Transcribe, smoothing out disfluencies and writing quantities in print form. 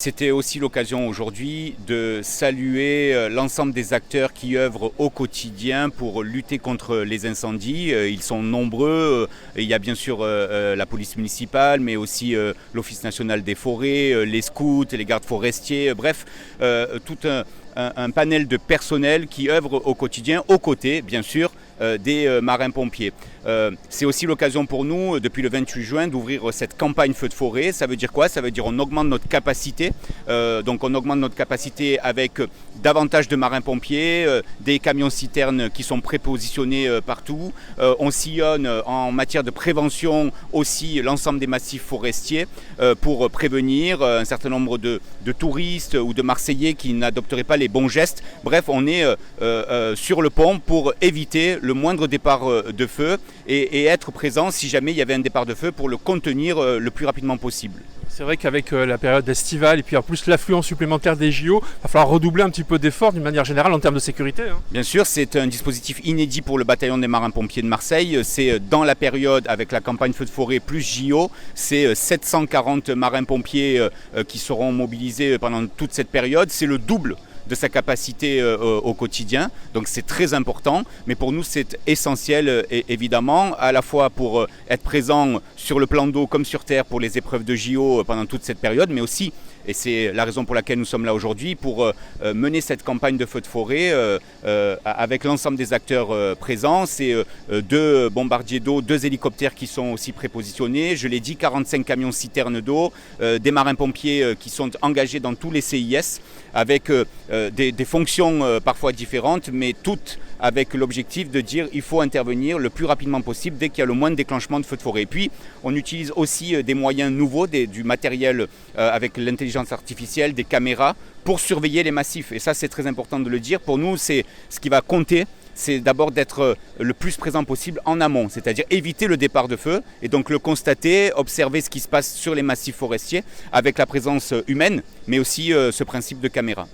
C'était aussi l'occasion aujourd'hui de saluer l'ensemble des acteurs qui œuvrent au quotidien pour lutter contre les incendies. Ils sont nombreux. Il y a bien sûr la police municipale, mais aussi l'Office national des forêts, les scouts, les gardes forestiers, bref, tout un panel de personnel qui œuvre au quotidien, aux côtés, bien sûr, des marins-pompiers. C'est aussi l'occasion pour nous, depuis le 28 juin, d'ouvrir cette campagne feu de forêt. Ça veut dire quoi? Ça veut dire on augmente notre capacité. Donc on augmente notre capacité avec davantage de marins-pompiers, des camions-citernes qui sont prépositionnés partout. On sillonne en matière de prévention aussi l'ensemble des massifs forestiers pour prévenir un certain nombre de touristes ou de Marseillais qui n'adopteraient pas les bons gestes. Bref, on est sur le pont pour éviter le moindre départ de feu et être présent si jamais il y avait un départ de feu pour le contenir le plus rapidement possible. C'est vrai qu'avec la période estivale et puis en plus l'affluence supplémentaire des JO, il va falloir redoubler un petit peu d'efforts d'une manière générale en termes de sécurité. Bien sûr, c'est un dispositif inédit pour le bataillon des marins-pompiers de Marseille. C'est dans la période avec la campagne feu de forêt plus JO, c'est 740 marins-pompiers qui seront mobilisés pendant toute cette période. C'est le double de sa capacité au quotidien. Donc c'est très important, mais pour nous c'est essentiel évidemment, à la fois pour être présent sur le plan d'eau comme sur terre pour les épreuves de JO pendant toute cette période, mais aussi, et c'est la raison pour laquelle nous sommes là aujourd'hui, pour mener cette campagne de feu de forêt avec l'ensemble des acteurs présents. C'est 2 bombardiers d'eau, 2 hélicoptères qui sont aussi prépositionnés, je l'ai dit, 45 camions citernes d'eau, des marins-pompiers qui sont engagés dans tous les CIS avec des fonctions parfois différentes, mais toutes avec l'objectif de dire il faut intervenir le plus rapidement possible dès qu'il y a le moindre déclenchement de feu de forêt. Et puis on utilise aussi des moyens nouveaux, du matériel avec l'intelligence artificielle, des caméras pour surveiller les massifs. Et ça c'est très important de le dire. Pour nous c'est ce qui va compter. C'est d'abord d'être le plus présent possible en amont, c'est-à-dire éviter le départ de feu et donc le constater, observer ce qui se passe sur les massifs forestiers avec la présence humaine, mais aussi ce principe de caméra.